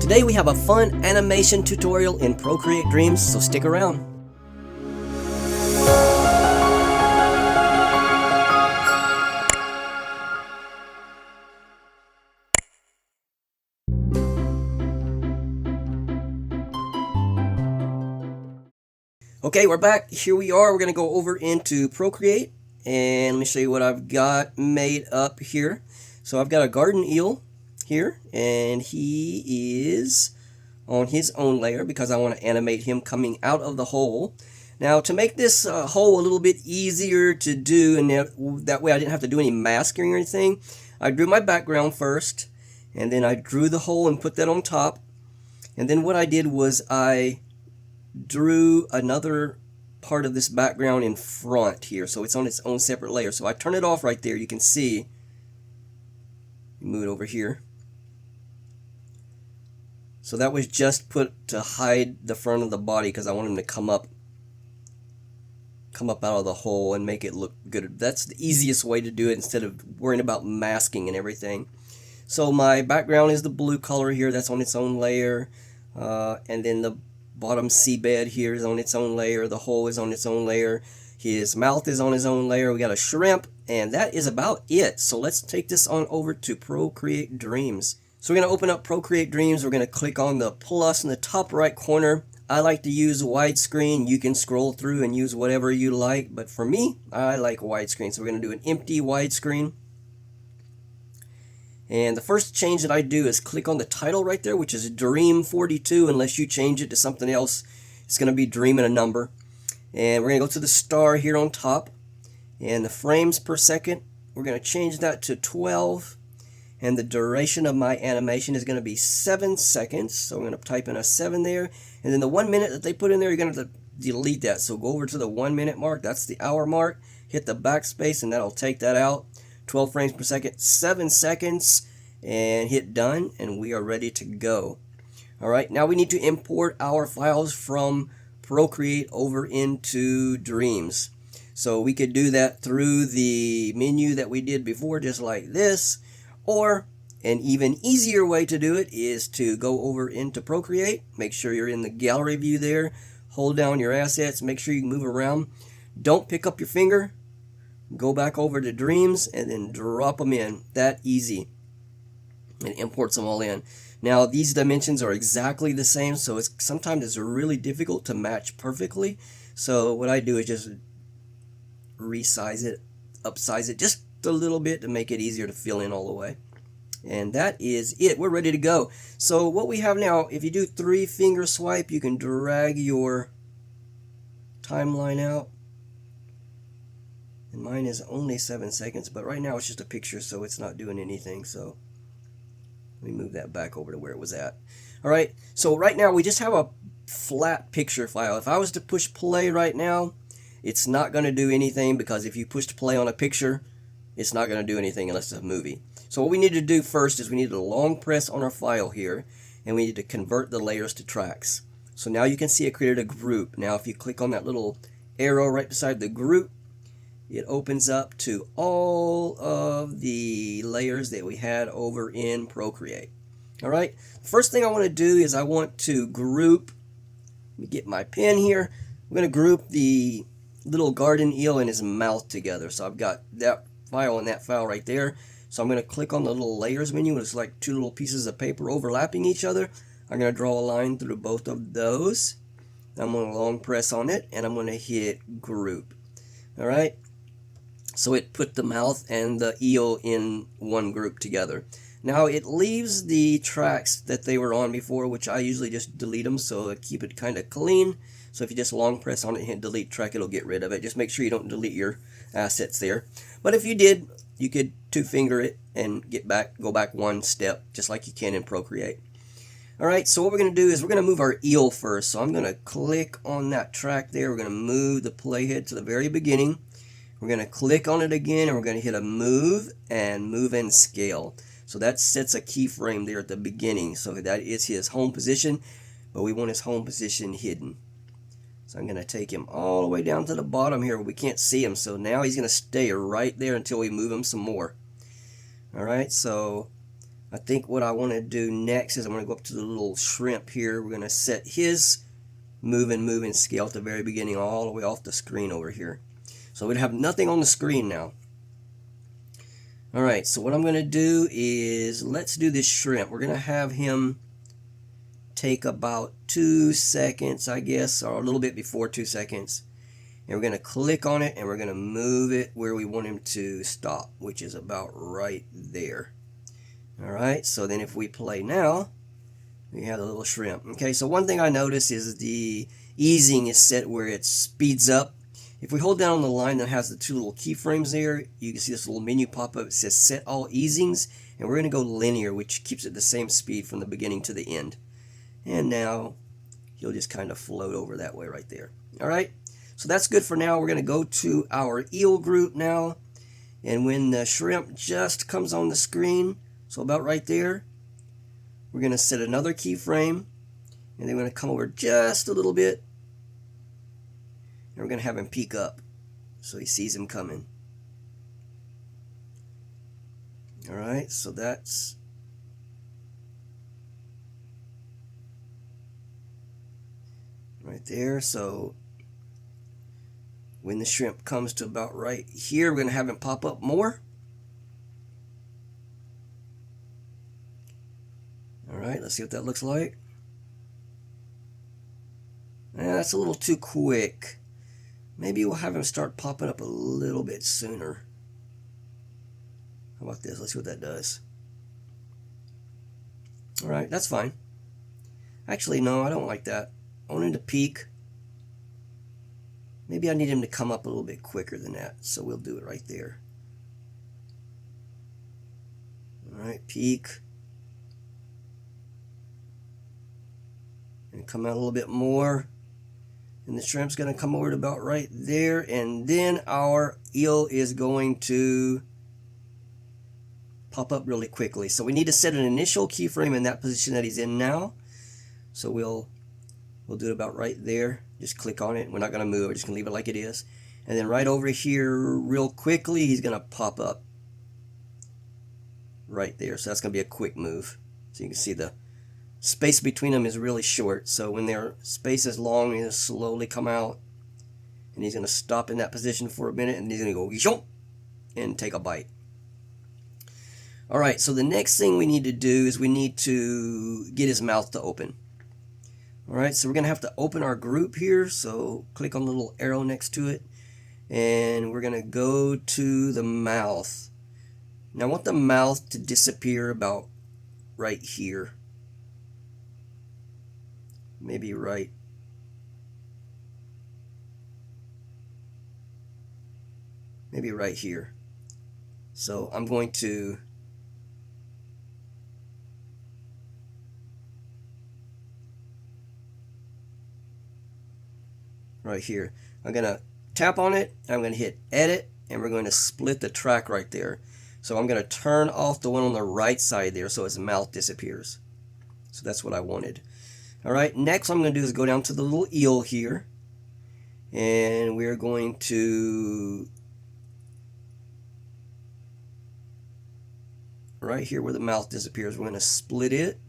Today we have a fun animation tutorial in Procreate Dreams, so stick around. Okay, we're back. Here we are. We're going to go over into Procreate, and let me show you what I've got made up here. So I've got a garden eel here, and he is on his own layer because I want to animate him coming out of the hole. Now, to make this hole a little bit easier to do, and that way I didn't have to do any masking or anything, I drew my background first, and then I drew the hole and put that on top. And then what I did was I drew another part of this background in front here, so it's on its own separate layer. So I turn it off right there. You can see, move it over here. So that was just put to hide the front of the body because I want him to come up out of the hole and make it look good. That's the easiest way to do it instead of worrying about masking and everything. So my background is the blue color here. That's on its own layer, and then the bottom seabed here is on its own layer. The hole is on its own layer. His mouth is on his own layer. We got a shrimp, and that is about it. So let's take this on over to Procreate Dreams. So we're going to open up Procreate Dreams. We're going to click on the plus in the top right corner. I like to use widescreen. You can scroll through and use whatever you like, but for me, I like widescreen. So we're going to do an empty widescreen. And the first change that I do is click on the title right there, which is Dream 42. Unless you change it to something else, it's going to be Dream and a number. And we're going to go to the star here on top. And the frames per second, we're going to change that to 12. And the duration of my animation is going to be 7 seconds. So I'm going to type in a 7 there. And then the 1 minute that they put in there, you're going to have to delete that. So go over to the 1 minute mark. That's the hour mark. Hit the backspace and that'll take that out. 12 frames per second, 7 seconds, and hit done, and we are ready to go. All right, now we need to import our files from Procreate over into Dreams. So we could do that through the menu that we did before, just like this, or an even easier way to do it is to go over into Procreate. Make sure you're in the gallery view there. Hold down your assets. Make sure you can move around. Don't pick up your finger. Go back over to Dreams and then drop them in. That easy. And imports them all in. Now these dimensions are exactly the same, so sometimes it's really difficult to match perfectly. So what I do is just resize it, upsize it just a little bit to make it easier to fill in all the way. And that is it. We're ready to go. So what we have now, if you do 3-finger swipe, you can drag your timeline out. And mine is only 7 seconds, but right now it's just a picture, so it's not doing anything. So let me move that back over to where it was at. All right, so right now we just have a flat picture file. If I was to push play right now, it's not going to do anything because if you pushed play on a picture, it's not going to do anything unless it's a movie. So what we need to do first is we need to long press on our file here, and we need to convert the layers to tracks. So now you can see it created a group. Now if you click on that little arrow right beside the group, it opens up to all of the layers that we had over in Procreate. All right, first thing I want to do is I want to group, let me get my pen here. I'm going to group the little garden eel and his mouth together. So I've got that file and that file right there. So I'm going to click on the little layers menu. It's like two little pieces of paper overlapping each other. I'm going to draw a line through both of those. I'm going to long press on it and I'm going to hit group. All right. So it put the mouth and the eel in one group together. Now it leaves the tracks that they were on before, which I usually just delete them so I keep it kind of clean. So if you just long press on it and hit delete track, it'll get rid of it. Just make sure you don't delete your assets there. But if you did, you could 2-finger it and go back one step, just like you can in Procreate. All right, so what we're going to do is we're going to move our eel first. So I'm going to click on that track there. We're going to move the playhead to the very beginning. We're going to click on it again, and we're going to hit a move and scale. So that sets a keyframe there at the beginning. So that is his home position, but we want his home position hidden. So I'm going to take him all the way down to the bottom here where we can't see him. So now he's going to stay right there until we move him some more. All right, so I think what I want to do next is I'm going to go up to the little shrimp here. We're going to set his moving scale at the very beginning all the way off the screen over here. So we'd have nothing on the screen now. Alright, so what I'm going to do is, let's do this shrimp. We're going to have him take about 2 seconds, I guess, or a little bit before 2 seconds. And we're going to click on it and we're going to move it where we want him to stop, which is about right there. Alright, so then if we play now, we have the little shrimp. Okay, so one thing I notice is the easing is set where it speeds up. If we hold down on the line that has the 2 little keyframes there, you can see this little menu pop up. It says set all easings, and we're going to go linear, which keeps it the same speed from the beginning to the end. And now he'll just kind of float over that way right there. Alright, so that's good for now. We're going to go to our eel group now, and when the shrimp just comes on the screen, so about right there, we're going to set another keyframe, and then we're going to come over just a little bit, and we're going to have him peek up so he sees him coming. Alright, so that's right there. So when the shrimp comes to about right here, we're going to have him pop up more. Alright, let's see what that looks like. That's a little too quick. Maybe we'll have him start popping up a little bit sooner. How about this? Let's see what that does. Alright, that's fine. Actually, no, I don't like that. I want him to peak. Maybe I need him to come up a little bit quicker than that, so we'll do it right there. Alright, peak. And come out a little bit more. And the shrimp's going to come over to about right there, and then our eel is going to pop up really quickly. So we need to set an initial keyframe in that position that he's in now. So we'll do it about right there. Just click on it. We're not going to move. We're just going to leave it like it is. And then right over here real quickly, he's going to pop up right there. So that's going to be a quick move. So you can see the space between them is really short, so when their space is long, he'll slowly come out, and he's going to stop in that position for a minute, and he's going to go yomp and take a bite. Alright, so the next thing we need to do is we need to get his mouth to open. Alright, so we're going to have to open our group here, so click on the little arrow next to it, and we're going to go to the mouth. Now I want the mouth to disappear about right here. Maybe right here. So I'm going to right here. I'm going to tap on it, and I'm going to hit edit, and we're going to split the track right there. So I'm going to turn off the one on the right side there so his mouth disappears. So that's what I wanted. Alright, next what I'm going to do is go down to the little eel here, and we're going to, right here where the mouth disappears, we're going to split it.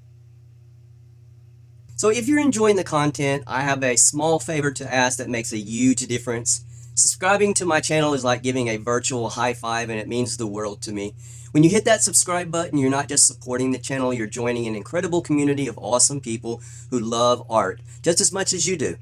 So if you're enjoying the content, I have a small favor to ask that makes a huge difference. Subscribing to my channel is like giving a virtual high five, and it means the world to me. When you hit that subscribe button, you're not just supporting the channel, you're joining an incredible community of awesome people who love art just as much as you do.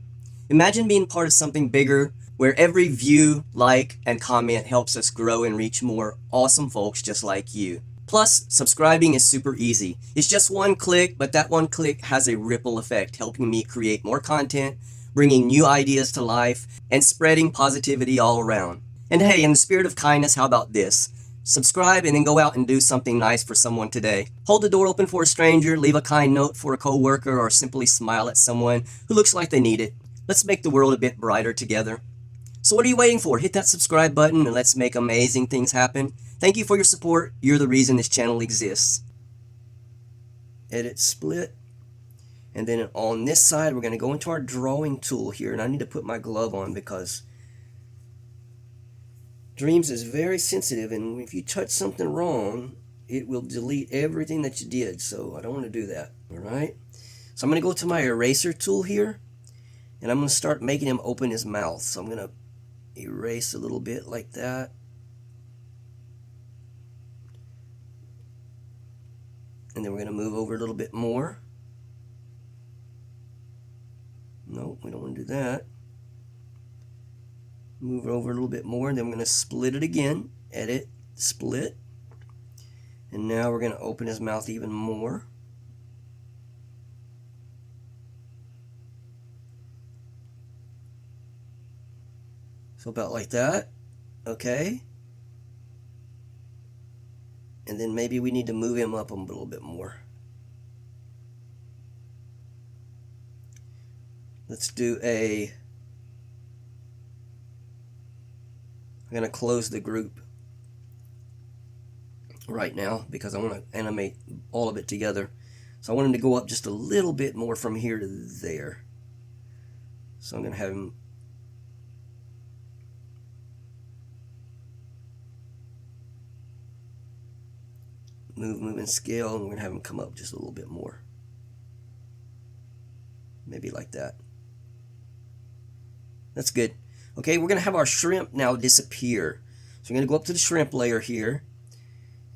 Imagine being part of something bigger where every view, like, and comment helps us grow and reach more awesome folks just like you. Plus, subscribing is super easy. It's just one click, but that one click has a ripple effect, helping me create more content, bringing new ideas to life, and spreading positivity all around. And hey, in the spirit of kindness, how about this? Subscribe and then go out and do something nice for someone today. Hold the door open for a stranger, leave a kind note for a coworker, or simply smile at someone who looks like they need it. Let's make the world a bit brighter together. So what are you waiting for? Hit that subscribe button and let's make amazing things happen. Thank you for your support. You're the reason this channel exists. Edit split. And then on this side, we're going to go into our drawing tool here. And I need to put my glove on because Dreams is very sensitive, and if you touch something wrong, it will delete everything that you did, so I don't want to do that. Alright, so I'm going to go to my eraser tool here, and I'm going to start making him open his mouth. So I'm going to erase a little bit like that. And then we're going to move over a little bit more. No, we don't want to do that. Move it over a little bit more, and then we're going to split it again. Edit, split. And now we're going to open his mouth even more. So about like that. Okay. And then maybe we need to move him up a little bit more. Let's do a... I'm going to close the group right now because I want to animate all of it together. So I want him to go up just a little bit more from here to there. So I'm going to have him move and scale, and we're going to have him come up just a little bit more. Maybe like that. That's good. Okay, we're going to have our shrimp now disappear. So we're going to go up to the shrimp layer here,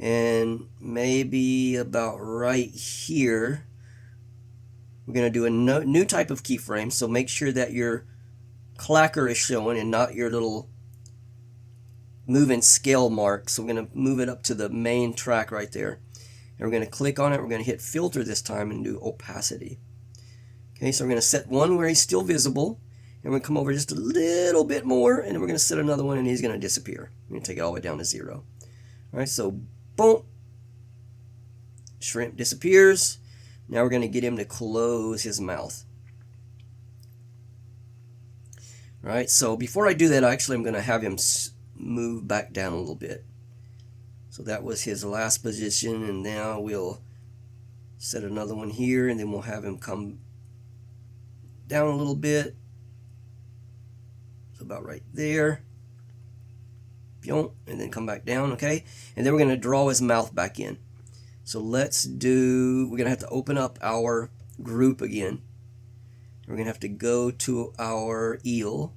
and maybe about right here we're going to do a new type of keyframe. So make sure that your clacker is showing and not your little move and scale mark. So we're going to move it up to the main track right there, and we're going to click on it. We're going to hit filter this time and do opacity. Okay, so we're going to set one where he's still visible, and we're going to come over just a little bit more, and then we're going to set another one, and he's going to disappear. We're going to take it all the way down to 0. All right, so boom, shrimp disappears. Now we're going to get him to close his mouth. All right, so before I do that, actually I'm going to have him move back down a little bit. So that was his last position, and now we'll set another one here, and then we'll have him come down a little bit. So about right there. And then come back down, okay? And then we're going to draw his mouth back in. So let's do, we're going to have to open up our group again. We're going to have to go to our eel.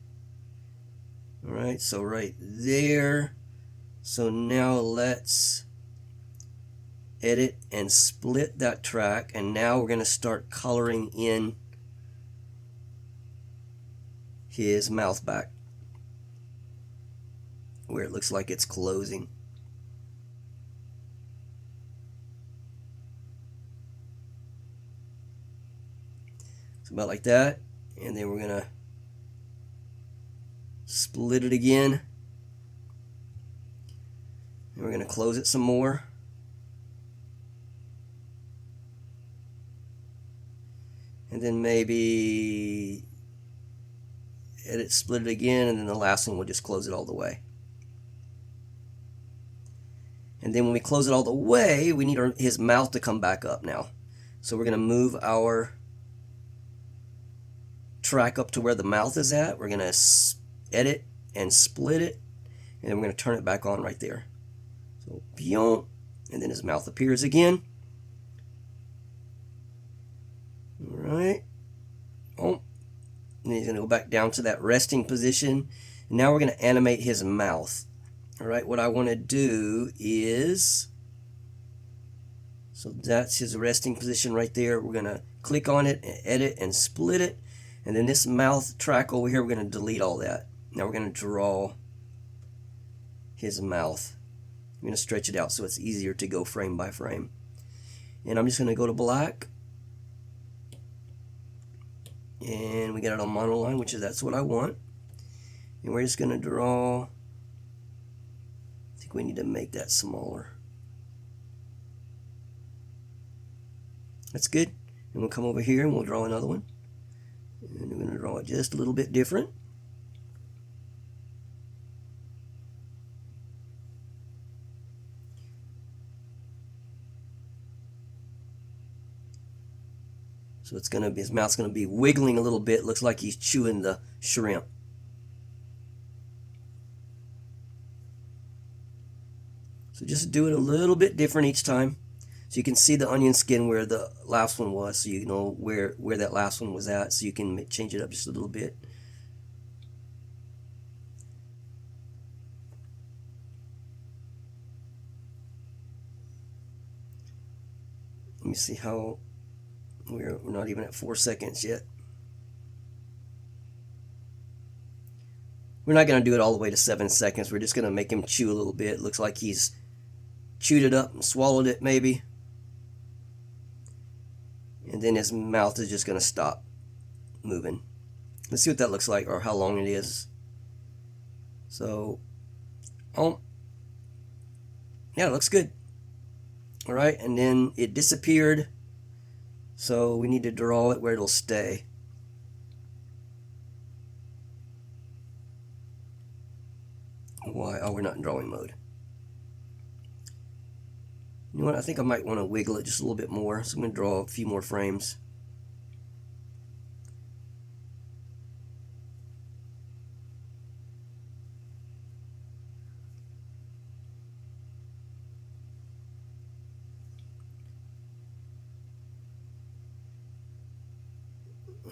All right, so right there. So now let's edit and split that track, and now we're going to start coloring in his mouth back where it looks like it's closing. So about like that, and then we're going to split it again, and we're going to close it some more. And then maybe edit, split it again, and then the last one we'll just close it all the way. And then when we close it all the way, we need his mouth to come back up now. So we're going to move our track up to where the mouth is at. We're going to edit and split it, and then we're going to turn it back on right there. So, and then his mouth appears again. All right. Oh, and he's going to go back down to that resting position. And now we're going to animate his mouth. All right, what I want to do is, so that's his resting position right there. We're going to click on it and edit and split it. And then this mouth track over here, we're going to delete all that. Now we're going to draw his mouth. I'm going to stretch it out so it's easier to go frame by frame. And I'm just going to go to black. And we got it on monoline, which is that's what I want. And we're just going to draw, I think we need to make that smaller. That's good. And we'll come over here and we'll draw another one. And we're going to draw it just a little bit different. So it's going to be, his mouth's going to be wiggling a little bit. Looks like he's chewing the shrimp. So So just do it a little bit different each time. So you can see the onion skin where the last one was, so you know where that last one was at, so you can change it up just a little bit. Let me see how we're not even at 4 seconds yet. We're not going to do it all the way to 7 seconds. We're just going to make him chew a little bit. Looks like he's chewed it up and swallowed it maybe. And then his mouth is just going to stop moving. Let's see what that looks like, or how long it is. So, yeah, it looks good. Alright, and then it disappeared. So we need to draw it where it'll stay. Why? Oh, we're not in drawing mode. You know what? I think I might want to wiggle it just a little bit more. So I'm going to draw a few more frames.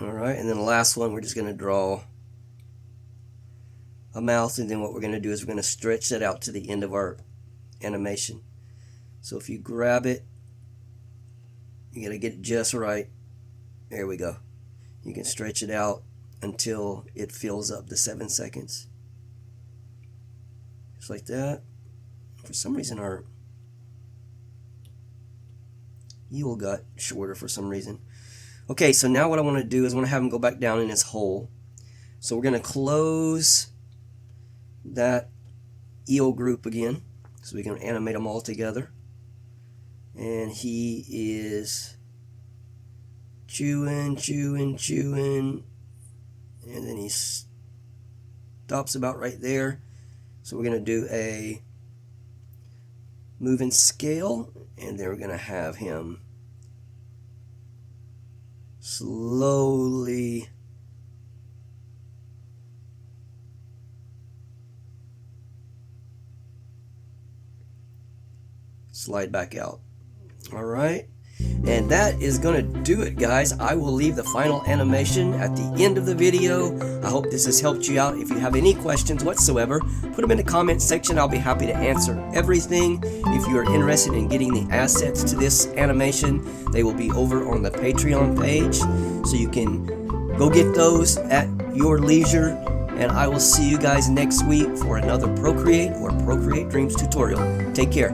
Alright, and then the last one, we're just going to draw a mouth, and then what we're going to do is we're going to stretch that out to the end of our animation. So if you grab it, you got to get it just right. There we go. You can stretch it out until it fills up the 7 seconds. Just like that. For some reason our eel got shorter for some reason. Okay, so now what I want to do is I want to have him go back down in his hole. So we're going to close that eel group again, so we can animate them all together. And he is chewing, chewing, chewing, and then he stops about right there. So we're going to do a moving scale, and then we're going to have him slowly slide back out. All right, and that is going to do it, guys. I will leave the final animation at the end of the video. I hope this has helped you out. If you have any questions whatsoever, put them in the comment section. I'll be happy to answer everything. If you are interested in getting the assets to this animation, they will be over on the Patreon page, so you can go get those at your leisure. And I will see you guys next week for another Procreate or Procreate Dreams tutorial. Take care.